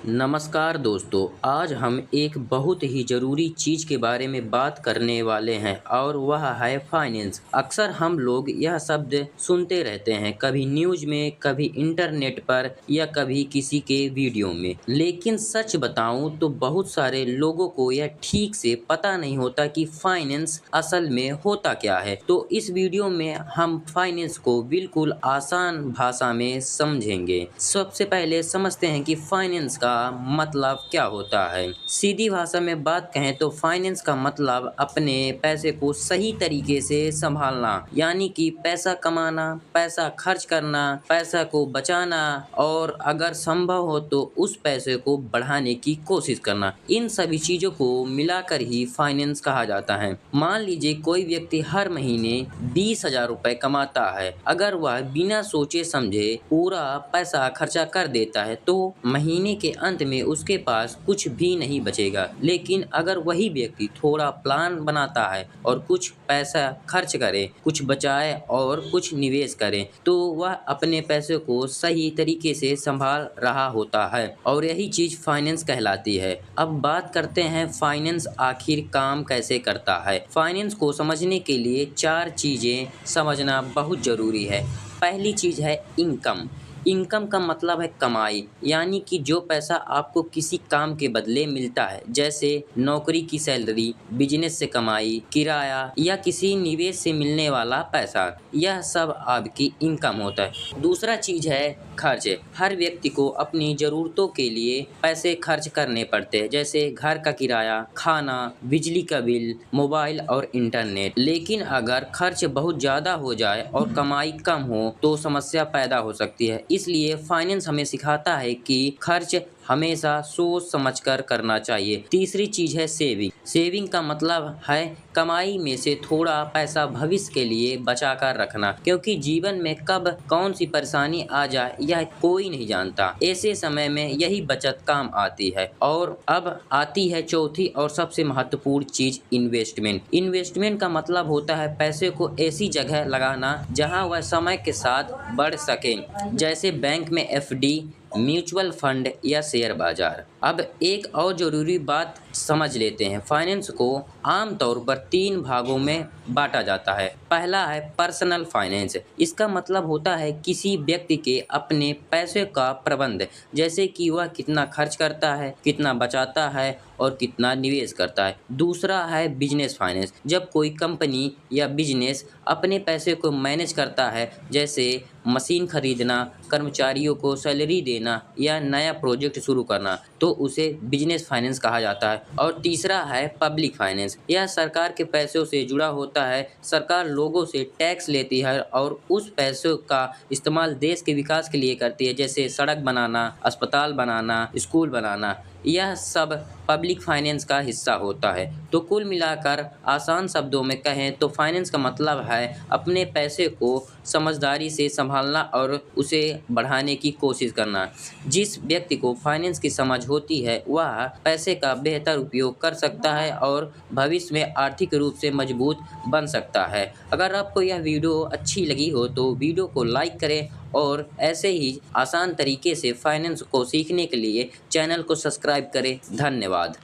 नमस्कार दोस्तों, आज हम एक बहुत ही ज़रूरी चीज़ के बारे में बात करने वाले हैं और वह है फाइनेंस। अक्सर हम लोग यह शब्द सुनते रहते हैं, कभी न्यूज़ में, कभी इंटरनेट पर या कभी किसी के वीडियो में। लेकिन सच बताऊं तो बहुत सारे लोगों को यह ठीक से पता नहीं होता कि फाइनेंस असल में होता क्या है। तो इस वीडियो में हम फाइनेंस को बिल्कुल आसान भाषा में समझेंगे। सबसे पहले समझते हैं कि फाइनेंस का मतलब क्या होता है। सीधी भाषा में बात कहें तो फाइनेंस का मतलब अपने पैसे को सही तरीके से संभालना, यानी कि पैसा कमाना, पैसा खर्च करना, पैसा को बचाना और अगर संभव हो तो उस पैसे को बढ़ाने की कोशिश करना। इन सभी चीजों को मिलाकर ही फाइनेंस कहा जाता है। मान लीजिए कोई व्यक्ति हर महीने 20,000 रुपए कमाता है। अगर वह बिना सोचे समझे पूरा पैसा खर्चा कर देता है तो महीने के अंत में उसके पास कुछ भी नहीं बचेगा। लेकिन अगर वही व्यक्ति थोड़ा प्लान बनाता है और कुछ पैसा खर्च करे, कुछ बचाए और कुछ निवेश करे, तो वह अपने पैसे को सही तरीके से संभाल रहा होता है और यही चीज फाइनेंस कहलाती है। अब बात करते हैं फाइनेंस आखिर काम कैसे करता है। फाइनेंस को समझने के लिए 4 चीजें समझना बहुत जरूरी है। पहली चीज है इनकम। इनकम का मतलब है कमाई, यानी कि जो पैसा आपको किसी काम के बदले मिलता है, जैसे नौकरी की सैलरी, बिजनेस से कमाई, किराया या किसी निवेश से मिलने वाला पैसा, यह सब आपकी इनकम होता है। दूसरा चीज है खर्च। हर व्यक्ति को अपनी ज़रूरतों के लिए पैसे खर्च करने पड़ते हैं, जैसे घर का किराया, खाना, बिजली का बिल, मोबाइल और इंटरनेट। लेकिन अगर खर्च बहुत ज़्यादा हो जाए और कमाई कम हो तो समस्या पैदा हो सकती है। इसलिए फाइनेंस हमें सिखाता है कि खर्च हमेशा सोच समझकर करना चाहिए। तीसरी चीज है सेविंग। सेविंग का मतलब है कमाई में से थोड़ा पैसा भविष्य के लिए बचा कर रखना, क्योंकि जीवन में कब कौन सी परेशानी आ जाए यह कोई नहीं जानता। ऐसे समय में यही बचत काम आती है। और अब आती है चौथी और सबसे महत्वपूर्ण चीज, इन्वेस्टमेंट। इन्वेस्टमेंट का मतलब होता है पैसे को ऐसी जगह लगाना जहां वह समय के साथ बढ़ सके, जैसे बैंक में एफडी, म्यूचुअल फंड या शेयर बाजार। अब एक और जरूरी बात समझ लेते हैं। फाइनेंस को आमतौर पर 3 भागों में बांटा जाता है। पहला है पर्सनल फाइनेंस। इसका मतलब होता है किसी व्यक्ति के अपने पैसे का प्रबंध, जैसे कि वह कितना खर्च करता है, कितना बचाता है और कितना निवेश करता है। दूसरा है बिजनेस फाइनेंस। जब कोई कंपनी या बिजनेस अपने पैसे को मैनेज करता है, जैसे मशीन खरीदना, कर्मचारियों को सैलरी देना या नया प्रोजेक्ट शुरू करना, तो उसे बिजनेस फाइनेंस कहा जाता है। और तीसरा है पब्लिक फाइनेंस। यह सरकार के पैसों से जुड़ा होता है। सरकार लोगों से टैक्स लेती है और उस पैसों का इस्तेमाल देश के विकास के लिए करती है, जैसे सड़क बनाना, अस्पताल बनाना, स्कूल बनाना। यह सब पब्लिक फाइनेंस का हिस्सा होता है। तो कुल मिलाकर आसान शब्दों में कहें तो फाइनेंस का मतलब है अपने पैसे को समझदारी से संभालना और उसे बढ़ाने की कोशिश करना। जिस व्यक्ति को फाइनेंस की समझ होती है वह पैसे का बेहतर उपयोग कर सकता है और भविष्य में आर्थिक रूप से मजबूत बन सकता है। अगर आपको यह वीडियो अच्छी लगी हो तो वीडियो को लाइक करें और ऐसे ही आसान तरीके से फाइनेंस को सीखने के लिए चैनल को सब्सक्राइब करें। धन्यवाद।